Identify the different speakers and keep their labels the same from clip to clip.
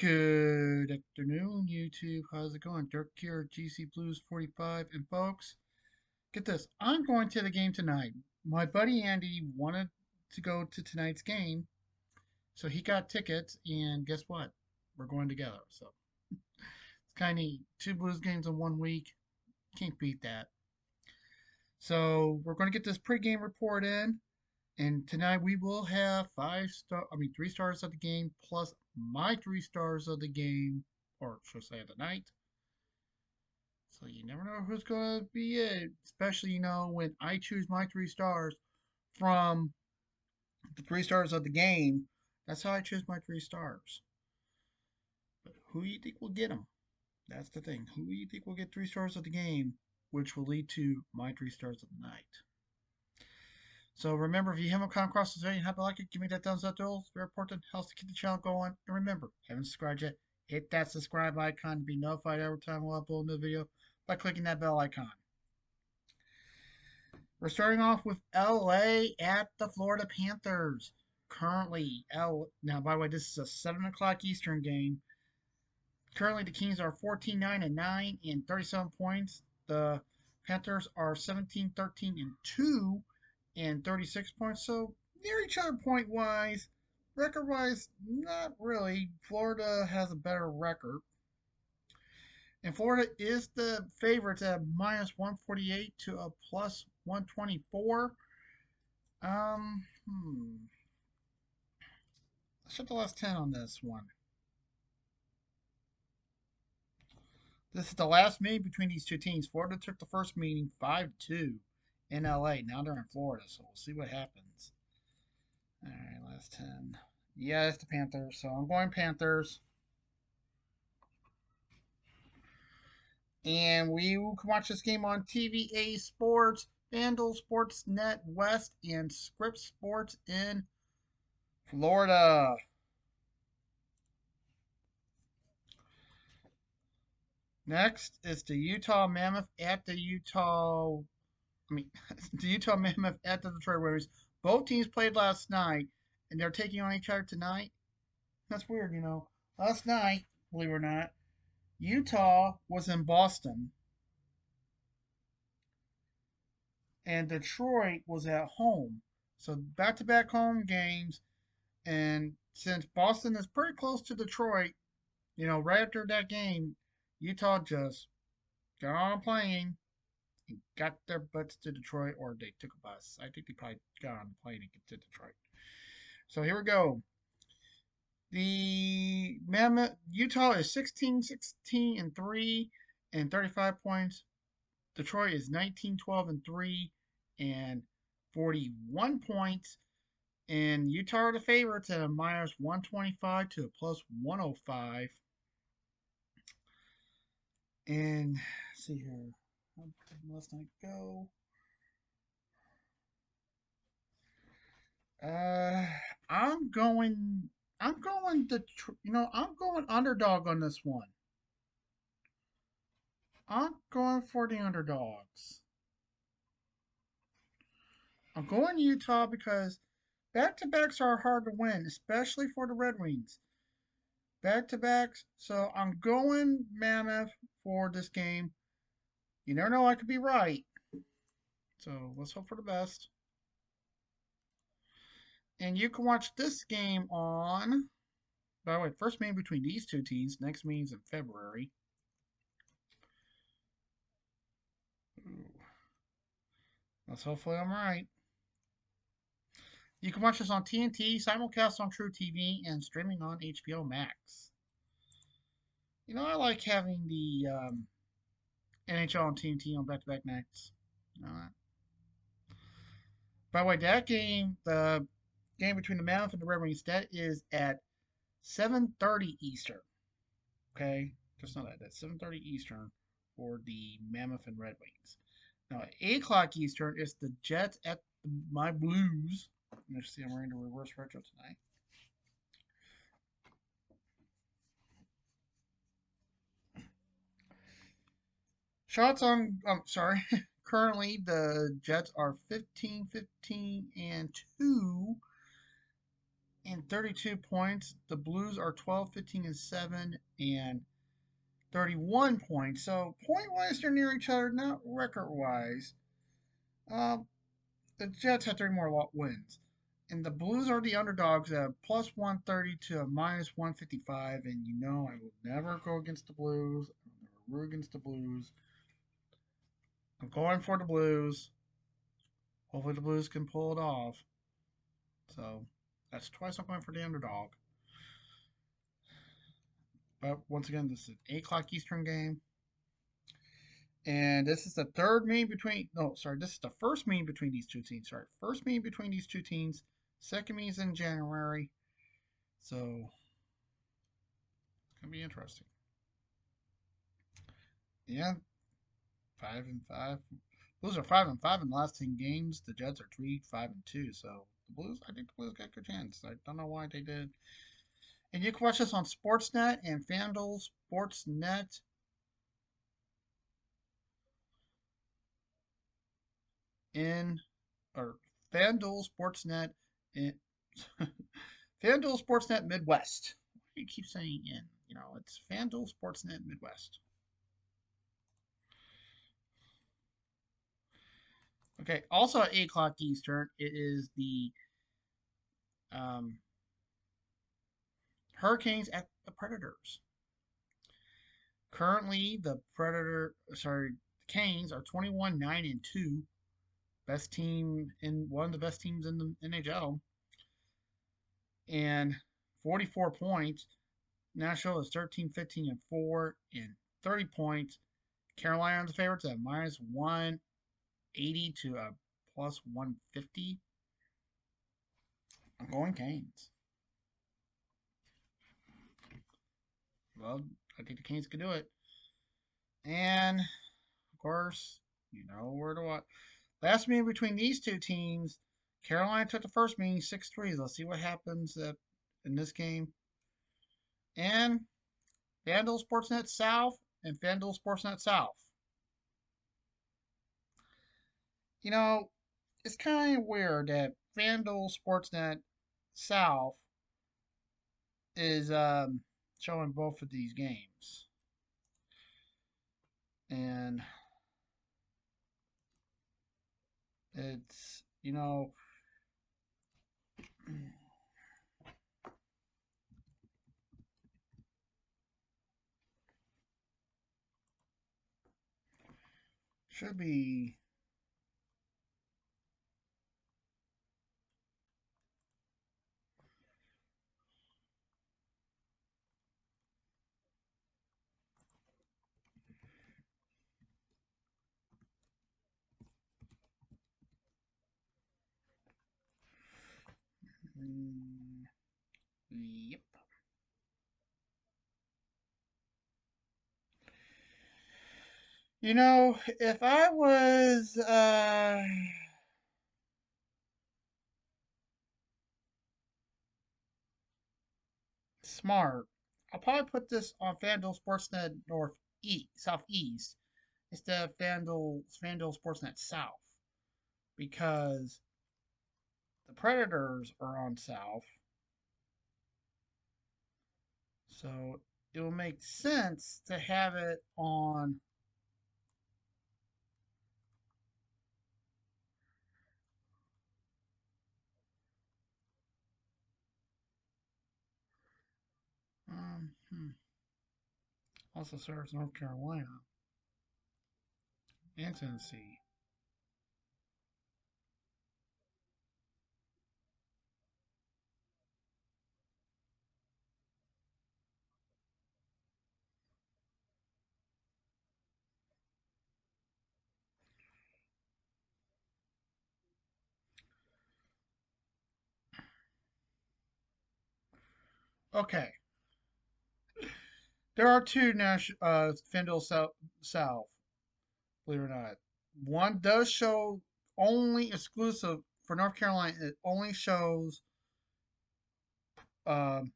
Speaker 1: Good afternoon, YouTube. How's it going? Dirk here, GC Blues 45. And folks, get this. I'm going to the game tonight. My buddy Andy wanted to go to tonight's game, so he got tickets, and guess what? We're going together. So it's kind of neat. Two Blues games in 1 week. Can't beat that. So we're going to get this pregame report in. And tonight we will have 3 stars of the game plus my 3 stars of the game, or should I say of the night. So you never know who's going to be it, especially, when I choose my 3 stars from the 3 stars of the game. That's how I choose my 3 stars. But who do you think will get them? That's the thing. Who do you think will get 3 stars of the game, which will lead to my 3 stars of the night? So remember, if you haven't come across this video and haven't liked it, give me that thumbs up, though. It's very important. Helps to keep the channel going. And remember, if you haven't subscribed yet, hit that subscribe icon to be notified every time we upload a new video by clicking that bell icon. We're starting off with LA at the Florida Panthers. Currently, now by the way, this is a 7 o'clock Eastern game. Currently, the Kings are 14-9-9 and 37 points. The Panthers are 17-13-2 and 36 points. So near each other point wise. Record wise, not really. Florida has a better record. And Florida is the favorites at minus 148 to a plus 124. Let's check the last 10 on this one. This is the last meeting between these two teams. Florida took the first meeting 5-2 in LA. Now they're in Florida, so we'll see what happens. All right, last 10. Yeah, it's the Panthers, so I'm going Panthers. And we can watch this game on TVA Sports, FanDuel Sportsnet West, and Scripps Sports in Florida. Next is the Utah Mammoth at the the Utah Mammoth at the Detroit Red Wings. Both teams played last night, and they're taking on each other tonight. That's weird, Last night, believe it or not, Utah was in Boston, and Detroit was at home. So back-to-back home games, and since Boston is pretty close to Detroit, right after that game, Utah just got on a plane and got their butts to Detroit, or they took a bus. I think they probably got on a plane and get to Detroit. So here we go. The Mammoth Utah is 16-16-3 and 35 points. Detroit is 19-12-3 and 41 points. And Utah are the favorites at a minus 125 to a plus 105. And let's see here. How did last night go? I'm going I'm going underdog on this one. I'm going for the underdogs. I'm going Utah because back-to-backs are hard to win, especially for the Red Wings. Back-to-backs, so I'm going Mammoth for this game. You never know, I could be right. So let's hope for the best. And you can watch this game on, by the way, first meeting between these two teams. Next meeting's in February. Ooh. Let's hopefully I'm right. You can watch this on TNT, simulcast on True TV, and streaming on HBO Max. I like having the NHL on TNT on back-to-back nights. By the way, that game, the game between the Mammoth and the Red Wings, that is at 7:30 Eastern. Okay, just know that. That's 7:30 Eastern for the Mammoth and Red Wings. Now at 8 o'clock Eastern is the Jets at my Blues. Let's see, I'm wearing the reverse retro tonight. Shots on, I'm sorry. Currently, the Jets are 15-15-2. and 32 points. The Blues are 12, 15, and 7, and 31 points. So point wise, they're near each other, not record wise. Um, the Jets have 3 more wins. And the Blues are the underdogs at plus 130 to a minus 155. And you know I will never go against the Blues. I'll never root against the Blues. I'm going for the Blues. Hopefully the Blues can pull it off. So that's twice I'm going for the underdog. But once again, this is an 8 o'clock Eastern game. And this is the third meeting between, no, sorry, this is the first meeting between these two teams. Sorry, first meeting between these two teams. Second meeting is in January. So it's going to be interesting. Yeah, 5-5. Blues are 5-5 in the last 10 games. The Jets are 3-5-2. So the Blues, I think the Blues got a good chance. I don't know why they did. And you can watch this on Sportsnet and FanDuel Sportsnet. In or FanDuel Sportsnet in FanDuel Sportsnet Midwest. Why do you keep saying in? You know, it's FanDuel Sportsnet Midwest. Okay, also at 8 o'clock Eastern, it is the um, Hurricanes at the Predators. Currently, the Canes are 21 9 and 2, best team in one of the best teams in the NHL, and 44 points. Nashville is 13, 15, and 4, and 30 points. Carolina are the favorites at minus 180 to a plus 150. I'm going Canes. Well, I think the Canes can do it. And, of course, you know where to watch. Last meeting between these two teams, Carolina took the first meeting 6-3. Let's see what happens in this game. And FanDuel Sportsnet South and FanDuel Sportsnet South. You know, it's kind of weird that FanDuel Sportsnet South is showing both of these games. And it's, should be. Yep. If I was smart, I'll probably put this on FanDuel Sportsnet Southeast instead of FanDuel Sportsnet South because the Predators are on South, so it will make sense to have it on. Hmm, also serves North Carolina and Tennessee. Okay, there are two FanDuel South, believe it or not. One does show only exclusive for North Carolina. It only shows um,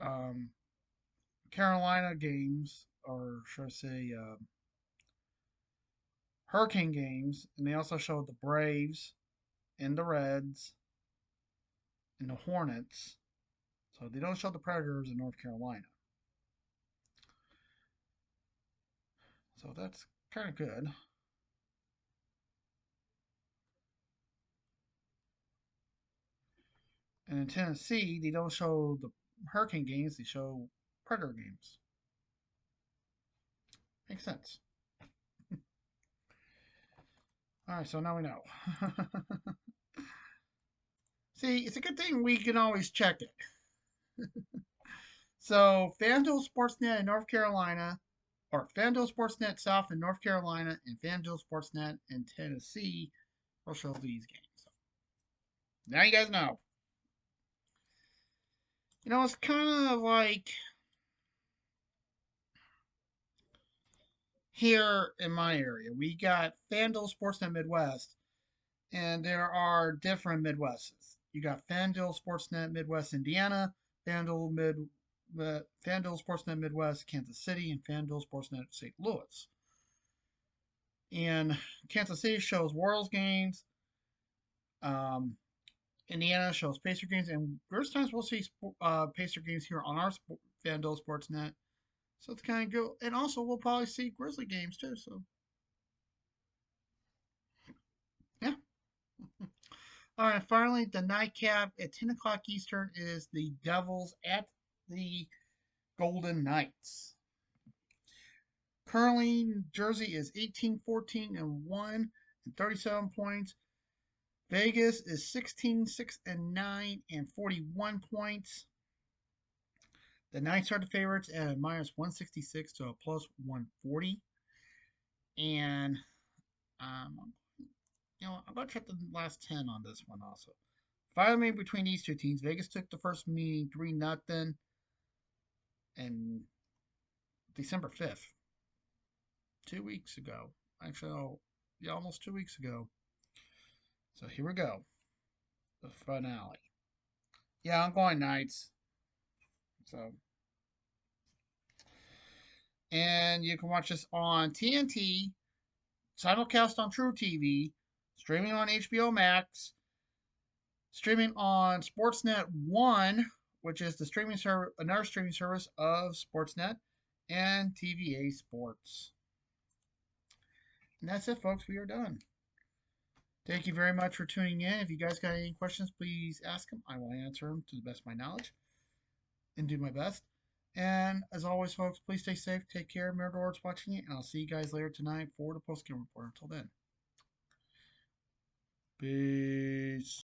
Speaker 1: um, Carolina games, or should I say, Hurricane games, and they also showed the Braves and the Reds and the Hornets. So they don't show the Predators in North Carolina. So that's kind of good. And in Tennessee, they don't show the Hurricane games, they show Predator games. Makes sense. All right, so now we know. See, it's a good thing we can always check it. So, FanDuel Sportsnet in North Carolina, or FanDuel Sportsnet South in North Carolina, and FanDuel Sportsnet in Tennessee will show these games. So, now you guys know. You know, it's kind of like here in my area. We got FanDuel Sportsnet Midwest, and there are different Midwests. You got FanDuel Sportsnet Midwest Indiana, FanDuel Mid, FanDuel Sportsnet Midwest Kansas City, and FanDuel Sportsnet St. Louis. And Kansas City shows Royals games. Um, Indiana shows Pacer games, and there's times we'll see Pacer games here on our FanDuel Sportsnet. So it's kind of good. And also, we'll probably see Grizzly games too. So, yeah. All right, finally, the nightcap at 10 o'clock Eastern is the Devils at the Golden Knights. Currently, Jersey is 18-14-1 and 37 points. Vegas is 16-6-9 and 41 points. The Knights are the favorites at a minus 166 to a plus 140. And I'm going to check the last 10 on this one also. Finally, between these two teams, Vegas took the first meeting 3-0 and December 5th, 2 weeks ago. Actually, oh, yeah, almost 2 weeks ago. So here we go. The finale. Yeah, I'm going Knights. So, and you can watch this on TNT, simulcast on True TV, streaming on HBO Max, streaming on Sportsnet 1, which is the streaming service, another streaming service of Sportsnet, and TVA Sports. And that's it, folks. We are done. Thank you very much for tuning in. If you guys got any questions, please ask them. I will answer them to the best of my knowledge and do my best. And as always, folks, please stay safe. Take care. Remember what's watching it. And I'll see you guys later tonight for the post-game report. Until then, peace.